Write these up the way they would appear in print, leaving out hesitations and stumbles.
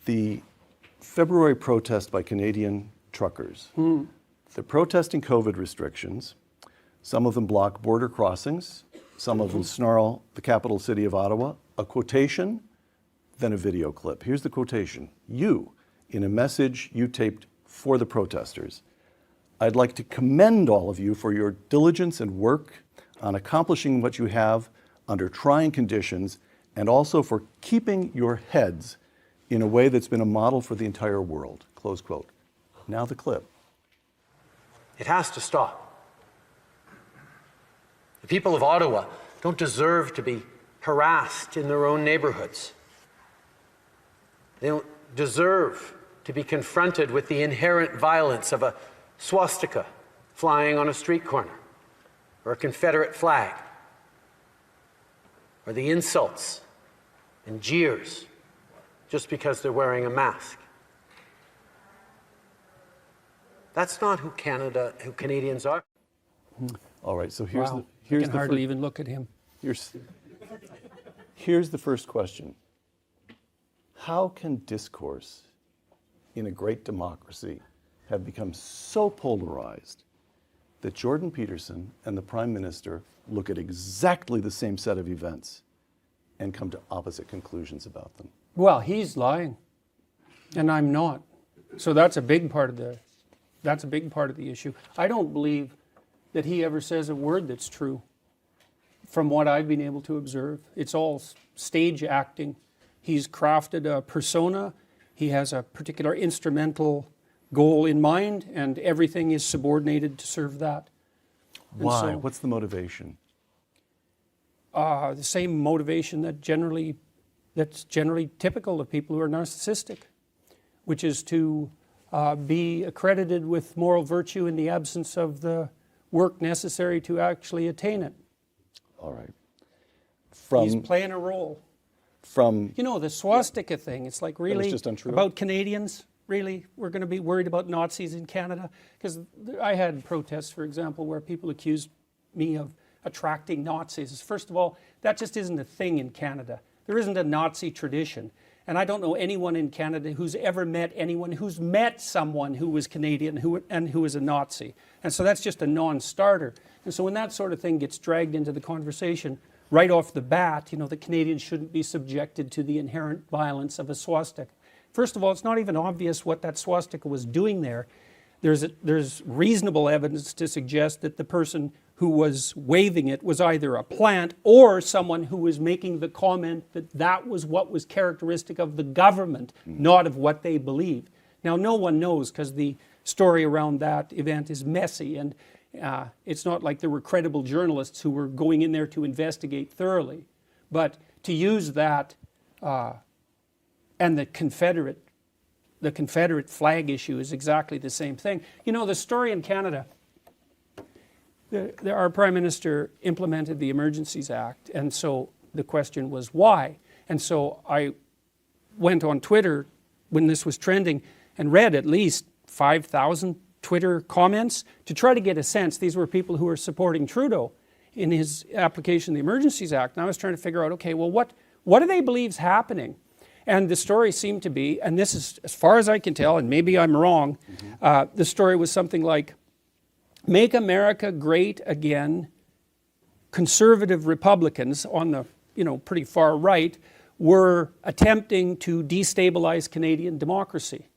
the February protest by Canadian truckers. They're protesting COVID restrictions. Some of them block border crossings. Some of them snarl the capital city of Ottawa. A quotation, then a video clip. Here's the quotation. You, in a message you taped for the protesters, I'd like to commend all of you for your diligence and work on accomplishing what you have under trying conditions, and also for keeping your heads in a way that's been a model for the entire world. Close quote. Now the clip. It has to stop. The people of Ottawa don't deserve to be harassed in their own neighborhoods. They don't deserve to be confronted with the inherent violence of a swastika flying on a street corner, or a Confederate flag, or the insults and jeers just because they're wearing a mask. That's not who Canadians are. All right, so I can hardly even look at him. Here's the first question. How can discourse in a great democracy have become so polarized that Jordan Peterson and the Prime Minister look at exactly the same set of events and come to opposite conclusions about them? Well, he's lying, and I'm not. So that's a big part of the issue. I don't believe that he ever says a word that's true. From what I've been able to observe, it's all stage acting. He's crafted a persona. He has a particular instrumental goal in mind, and everything is subordinated to serve that. Why? So, what's the motivation? The same motivation that's generally typical of people who are narcissistic, which is to be accredited with moral virtue in the absence of the work necessary to actually attain it. All right. He's playing a role. You know, the swastika thing, it's like really just untrue. About Canadians, really, we're going to be worried about Nazis in Canada? Because I had protests, for example, where people accused me of attracting Nazis. First of all, that just isn't a thing in Canada. There isn't a Nazi tradition. And I don't know anyone in Canada who's ever met anyone who's met someone who was Canadian and who was a Nazi. And so that's just a non-starter. And so when that sort of thing gets dragged into the conversation, right off the bat, you know, the Canadians shouldn't be subjected to the inherent violence of a swastika. First of all, it's not even obvious what that swastika was doing there. There's reasonable evidence to suggest that the person who was waving it was either a plant or someone who was making the comment that that was what was characteristic of the government, not of what they believe. Now, no one knows, because the story around that event is messy, and it's not like there were credible journalists who were going in there to investigate thoroughly. But to use that and the Confederate flag issue is exactly the same thing. You know, the story in Canada, our Prime Minister implemented the Emergencies Act, and so the question was why? And so I went on Twitter when this was trending and read at least 5,000 Twitter comments to try to get a sense. These were people who were supporting Trudeau in his application of the Emergencies Act. And I was trying to figure out, okay, well, what do they believe is happening? And the story seemed to be, and this is as far as I can tell, and maybe I'm wrong, the story was something like, "Make America Great Again." Conservative Republicans on the, pretty far right were attempting to destabilize Canadian democracy.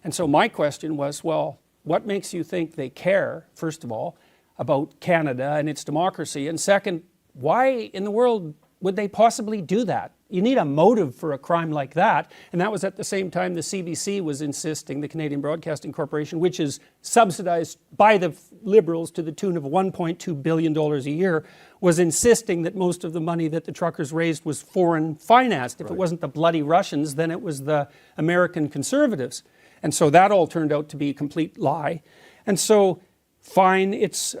And so my question was, well, what makes you think they care, first of all, about Canada and its democracy? And second, why in the world would they possibly do that? You need a motive for a crime like that. And that was at the same time the CBC was insisting, the Canadian Broadcasting Corporation, which is subsidized by the Liberals to the tune of $1.2 billion a year, was insisting that most of the money that the truckers raised was foreign financed. If it wasn't the bloody Russians, then it was the American conservatives. And so that all turned out to be a complete lie. And so, fine, it's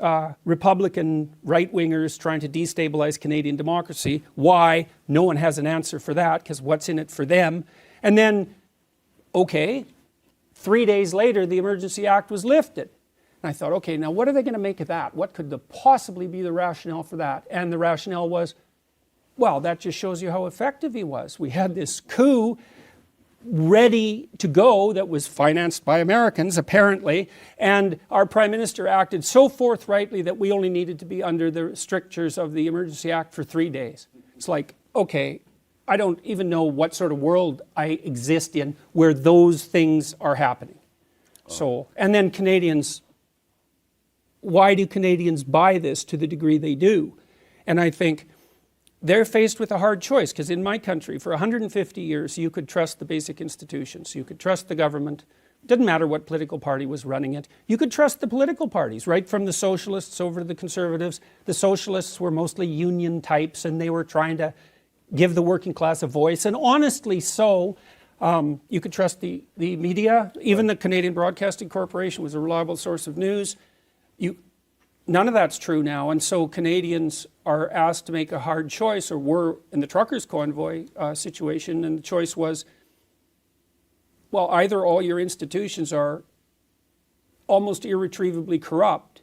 Republican right-wingers trying to destabilize Canadian democracy. Why? No one has an answer for that, because what's in it for them? And then, okay, 3 days later, the Emergency Act was lifted. And I thought, okay, now what are they going to make of that? What could possibly be the rationale for that? And the rationale was, well, that just shows you how effective he was. We had this coup. ready to go that was financed by Americans, apparently, and our Prime Minister acted so forthrightly that we only needed to be under the strictures of the Emergency Act for 3 days. It's like, okay, I don't even know what sort of world I exist in where those things are happening. So, and then Canadians, why do Canadians buy this to the degree they do? And I think they're faced with a hard choice, because in my country, for 150 years, you could trust the basic institutions. You could trust the government. It didn't matter what political party was running it. You could trust the political parties, right from the socialists over to the conservatives. The socialists were mostly union types, and they were trying to give the working class a voice, and honestly so. You could trust the media. Even the Canadian Broadcasting Corporation was a reliable source of news. None of that's true now, and so Canadians are asked to make a hard choice, or were in the truckers' convoy situation, and the choice was, well, either all your institutions are almost irretrievably corrupt,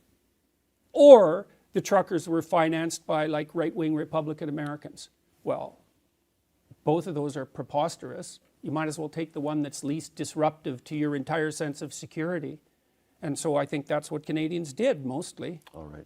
or the truckers were financed by like right-wing Republican Americans. Well, both of those are preposterous. You might as well take the one that's least disruptive to your entire sense of security. And so I think that's what Canadians did, mostly. All right.